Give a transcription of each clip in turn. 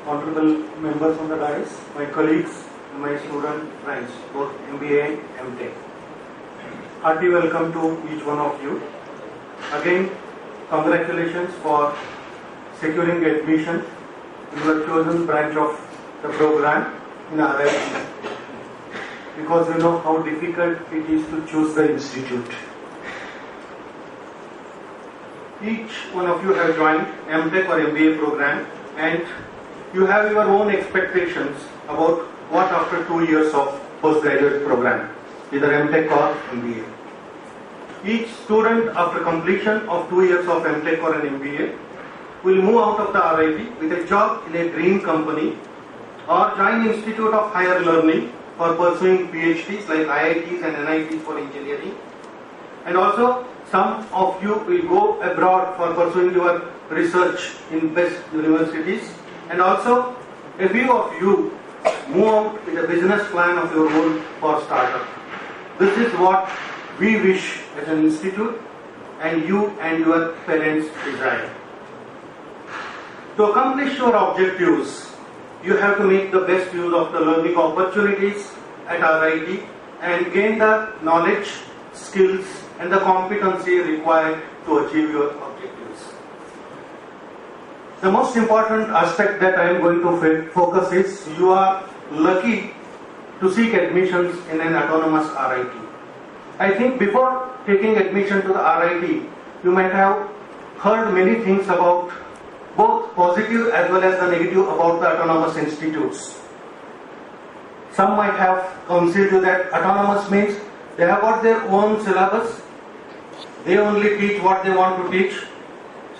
honorable members on the dais, my colleagues, my student friends, both MBA and MTech. Hearty welcome to each one of you. Again, congratulations for securing admission in your chosen branch of the program in RIT, because you know how difficult it is to choose the institute. Each one of you have joined MTech or MBA program, and you have your own expectations about what after 2 years of postgraduate program, either MTech or MBA. Each student after completion of 2 years of MTech or an MBA will move out of the RIT with a job in a green company or join Institute of Higher Learning for pursuing PhDs like IITs and NITs for engineering. And also some of you will go abroad for pursuing your research in best universities. And also a few of you move out with a business plan of your own for startup. This is what we wish as an institute and you and your parents desire. To accomplish your objectives, you have to make the best use of the learning opportunities at RIT and gain the knowledge, skills and the competency required to achieve your objectives. The most important aspect that I am going to focus is you are lucky to seek admissions in an autonomous RIT. I think before taking admission to the RIT, you might have heard many things about both positive as well as the negative about the autonomous institutes. Some might have considered you that autonomous means they have got their own syllabus, they only teach what they want to teach,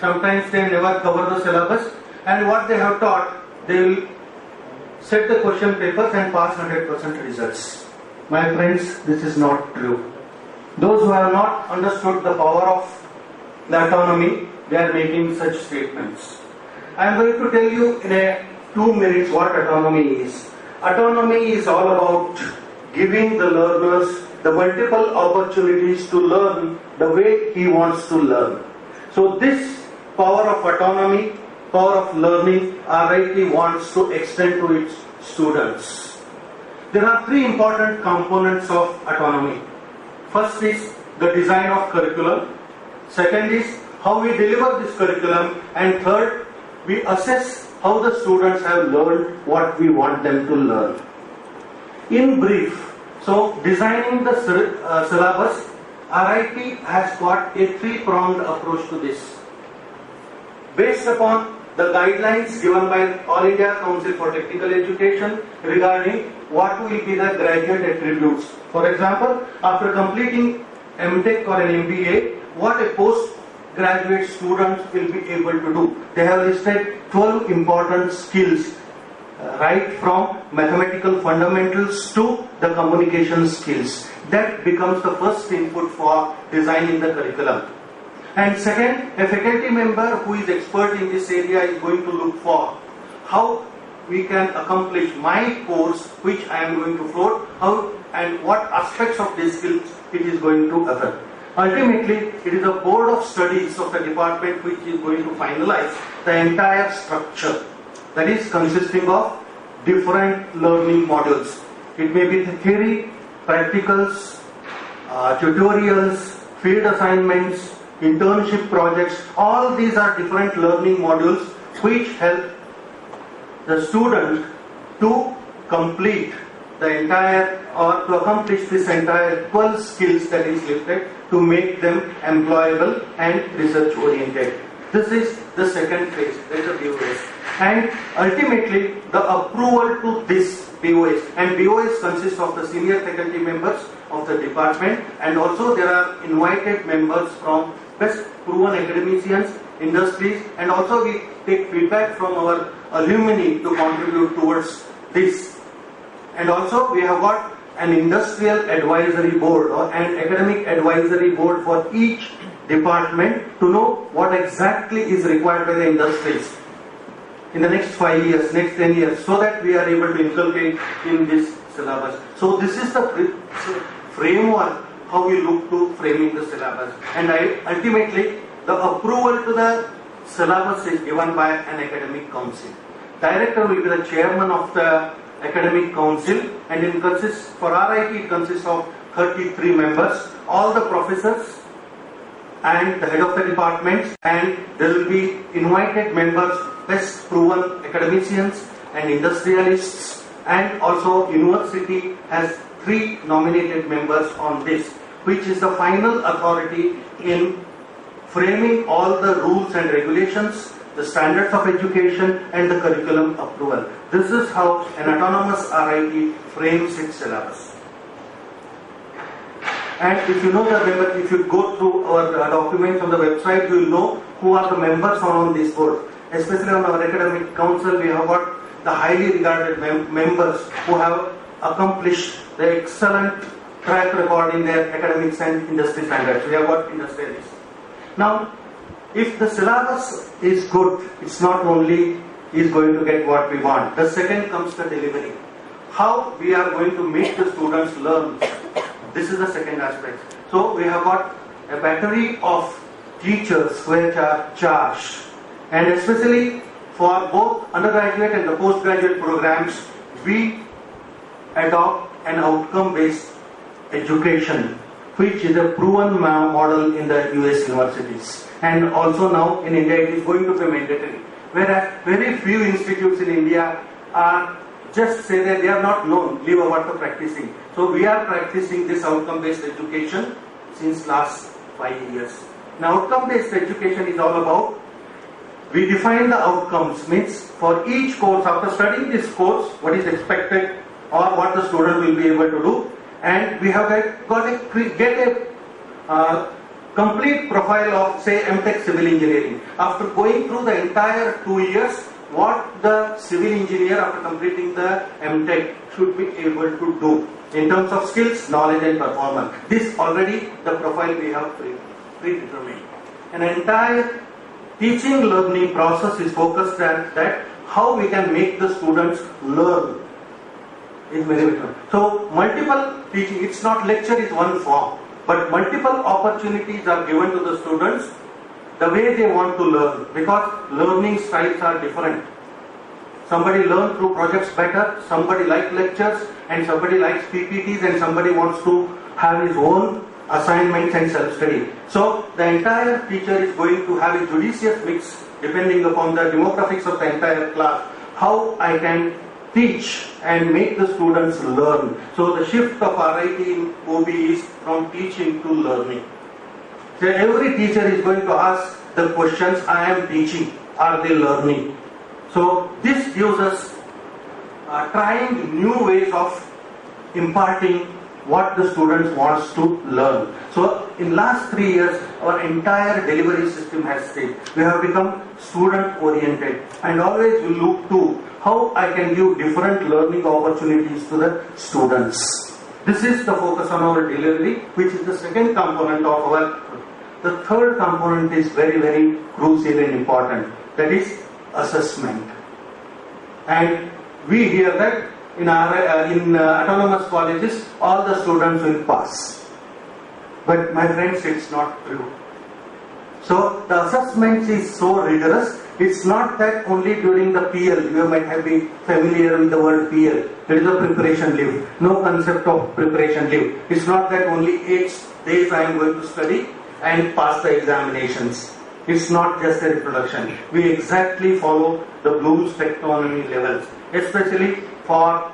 sometimes they never cover the syllabus, and what they have taught, they will set the question papers and pass 100% results. My friends, this is not true. Those who have not understood the power of the autonomy, they are making such statements. I am going to tell you in 2 minutes what autonomy is. Autonomy is all about giving the learners the multiple opportunities to learn the way he wants to learn. So this power of autonomy, power of learning, RIT wants to extend to its students. There are 3 important components of autonomy. First is the design of curriculum. Second is how we deliver this curriculum. And third, we assess how the students have learned what we want them to learn. In brief, so designing the syllabus, RIT has got a 3-pronged approach to this. Based upon the guidelines given by All India Council for Technical Education regarding what will be the graduate attributes. For example, after completing MTech or an MBA, what a postgraduate student will be able to do. They have listed 12 important skills, right from mathematical fundamentals to the communication skills. That becomes the first input for designing the curriculum. And second, a faculty member who is expert in this area is going to look for how we can accomplish my course which I am going to float, how and what aspects of these skills it is going to affect. Ultimately, it is a board of studies of the department which is going to finalize the entire structure, that is consisting of different learning modules. It may be the theory, practicals, tutorials, field assignments, internship projects. All these are different learning modules which help the student to complete the entire or to accomplish this entire 12 skills that is listed to make them employable and research oriented. This is the second phase, that is the BOS. And ultimately the approval to this BOS, and BOS consists of the senior faculty members of the department, and also there are invited members from best proven academicians, industries, and also we take feedback from our alumni to contribute towards this. And also we have got an industrial advisory board or an academic advisory board for each department to know what exactly is required by the industries in the next 5 years, next 10 years, so that we are able to inculcate in this syllabus. So this is the framework how we look to framing the syllabus. And ultimately the approval to the syllabus is given by an academic council. Director will be the chairman of the academic council, and it consists, for RIT it consists of 33 members, all the professors and the head of the departments, and there will be invited members, best proven academicians and industrialists, and also university has 3 nominated members on this, which is the final authority in framing all the rules and regulations, the standards of education and the curriculum approval. This is how an autonomous RIT frames its syllabus. And if you know the members, if you go through our documents on the website, you will know who are the members on this board. Especially on our academic council, we have got the highly regarded members who have accomplished the excellent track record in their academics and industry standards. We have got industrialists. Now, if the syllabus is good, it's not only is going to get what we want. The second comes the delivery. How we are going to make the students learn. This is the second aspect. So we have got a battery of teachers which are charged, and especially for both undergraduate and the postgraduate programs, we adopt an outcome-based education, which is a proven model in the US universities. And also now in India it is going to be mandatory. Whereas very few institutes in India are just say that they are not known, leave over to practicing. So we are practicing this outcome-based education since last 5 years. Now outcome-based education is all about, we define the outcomes, means for each course, after studying this course, what is expected or what the student will be able to do, and we have get a complete profile of, say, MTech civil engineering. After going through the entire 2 years, what the civil engineer after completing the MTech should be able to do in terms of skills, knowledge and performance. This already the profile we have predetermined. An entire teaching learning process is focused at that, how we can make the students learn is very important. So multiple teaching, it's not lecture is one form, but multiple opportunities are given to the students the way they want to learn, because learning styles are different. Somebody learns through projects better, somebody likes lectures, and somebody likes PPTs, and somebody wants to have his own assignments and self-study. So the entire teacher is going to have a judicious mix depending upon the demographics of the entire class, how I can teach and make the students learn. So the shift of RIT in OB is from teaching to learning. So every teacher is going to ask the questions, I am teaching, are they learning? So this gives us trying new ways of imparting what the students wants to learn. So in last 3 years, our entire delivery system has changed. We have become student oriented, and always we look to how I can give different learning opportunities to the students. This is the focus on our delivery, which is the second component of our. The third component is very, very crucial and important. That is assessment. And we hear that in autonomous colleges, all the students will pass. But my friends, it's not true. So the assessment is so rigorous. It's not that only during the PL, you might have been familiar with the word PL. There is a preparation leave. No concept of preparation leave. It's not that only 8 days I am going to study and pass the examinations. It's not just a reproduction. We exactly follow the Bloom's taxonomy levels. Especially for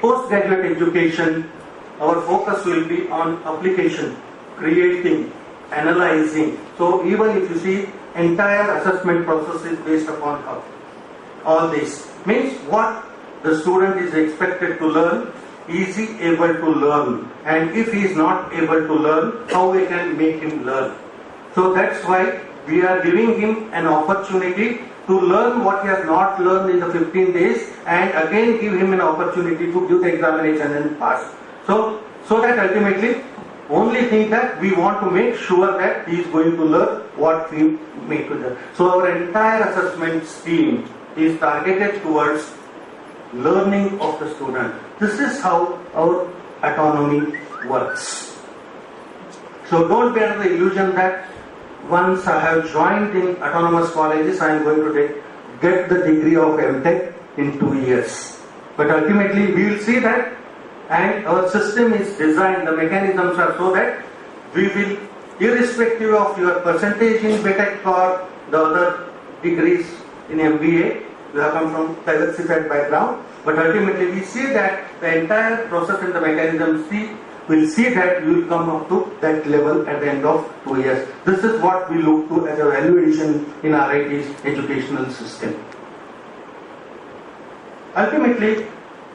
postgraduate education, our focus will be on application, creating, analyzing. So even if you see, entire assessment process is based upon all this. Means what the student is expected to learn, is he able to learn? And if he is not able to learn, how we can make him learn? So that's why we are giving him an opportunity to learn what he has not learned in the 15 days, and again give him an opportunity to do the examination and pass. So that ultimately, only thing that we want to make sure that he is going to learn what we make to learn. So our entire assessment scheme is targeted towards learning of the student. This is how our autonomy works. So don't be under the illusion that once I have joined in autonomous colleges, I am going to get the degree of MTech in 2 years. But ultimately we will see that, and our system is designed, the mechanisms are so that we will, irrespective of your percentage in BTech or the other degrees in MBA, you have come from diversified background, but ultimately we see that the entire process and the mechanism will see that you will come up to that level at the end of 2 years. This is what we look to as a valuation in RIT's educational system. Ultimately,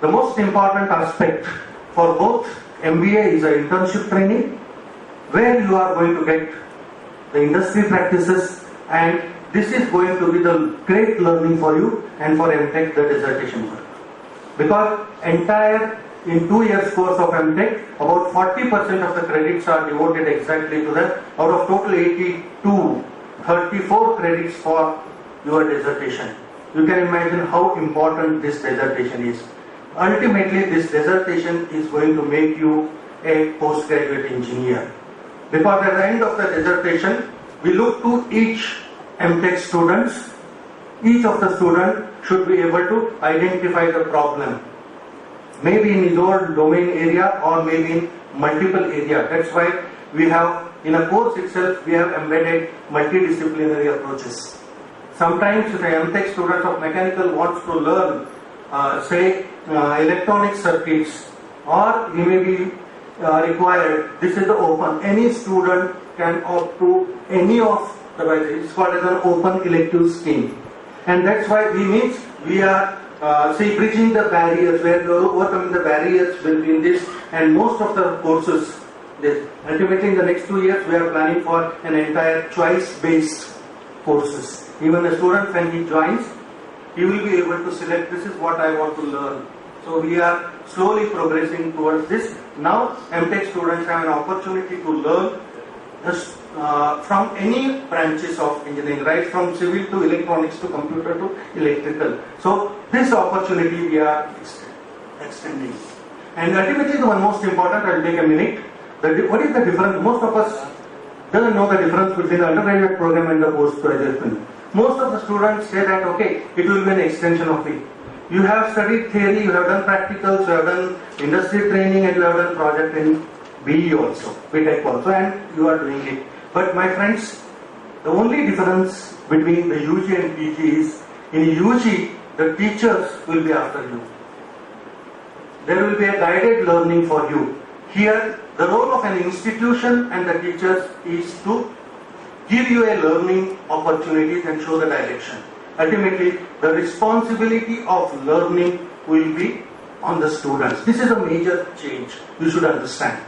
the most important aspect for both MBA is an internship training, where you are going to get the industry practices, and this is going to be the great learning for you, and for MTech the dissertation work. Because in 2 years course of MTech, about 40% of the credits are devoted exactly to that. Out of total 82, 34 credits for your dissertation. You can imagine how important this dissertation is. Ultimately, this dissertation is going to make you a postgraduate engineer. Because at the end of the dissertation, we look to each MTech students. Each of the student should be able to identify the problem. Maybe in his own domain area or maybe in multiple area. That's why we have, in a course itself, we have embedded multidisciplinary approaches. Sometimes if an MTech student of mechanical wants to learn, electronic circuits, or he may be required, this is the open. Any student can opt to any of the, it's called as an open elective scheme. And that's why we are bridging the barriers, where we are overcoming the barriers between this and most of the courses. Ultimately, in the next 2 years, we are planning for an entire choice-based courses. Even a student, when he joins, he will be able to select, this is what I want to learn. So we are slowly progressing towards this. Now, MTech students have an opportunity to learn from any branches of engineering, right from civil to electronics to computer to electrical. So this opportunity we are extending. And ultimately, the one most important, I will take a minute. What is the difference? Most of us doesn't know the difference between the undergraduate program and the postgraduate program. Most of the students say that, okay, it will be an extension of it. You have studied theory, you have done practicals, you have done industry training, and you have done project in BE also, BTech also, and you are doing it. But my friends, the only difference between the UG and PG is, in UG, the teachers will be after you. There will be a guided learning for you. Here, the role of an institution and the teachers is to give you a learning opportunities and show the direction. Ultimately, the responsibility of learning will be on the students. This is a major change you should understand.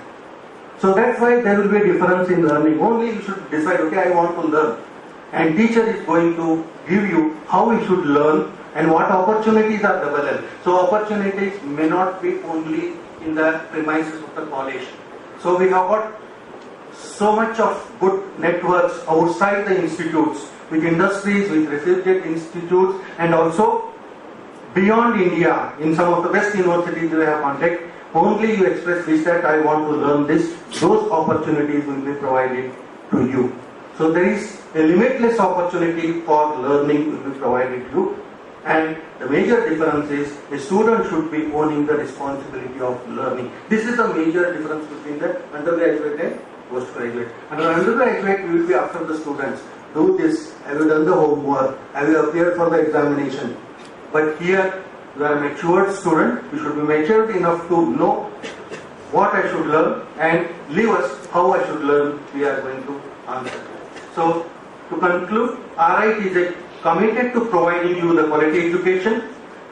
So that's why there will be a difference in learning. Only you should decide, okay, I want to learn. And teacher is going to give you how you should learn and what opportunities are available. So opportunities may not be only in the premises of the college. So we have got so much of good networks outside the institutes, with industries, with research institutes, and also beyond India. In some of the best universities we have contact. Only you express wish that I want to learn this, those opportunities will be provided to you. So there is a limitless opportunity for learning will be provided to you. And the major difference is a student should be owning the responsibility of learning. This is the major difference between the undergraduate and postgraduate. Under undergraduate, we will be after the students. Do this, have you done the homework, have you appeared for the examination? But here, you are a matured student, you should be matured enough to know what I should learn and leave us how I should learn, we are going to answer. So, to conclude, RIT is committed to providing you the quality education.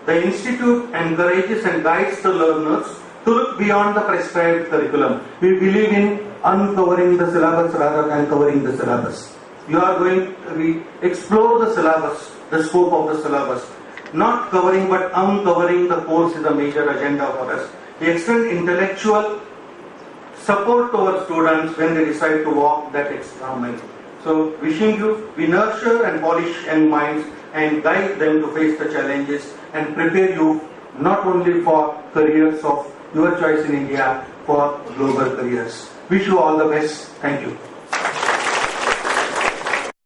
The institute encourages and guides the learners to look beyond the prescribed curriculum. We believe in uncovering the syllabus rather than covering the syllabus. You are going to explore the syllabus, the scope of the syllabus. Not covering but uncovering the course is a major agenda for us. We extend intellectual support to our students when they decide to walk that extra mile. So wishing you, we nurture and polish young minds and guide them to face the challenges and prepare you not only for careers of your choice in India, for global careers. Wish you all the best. Thank you.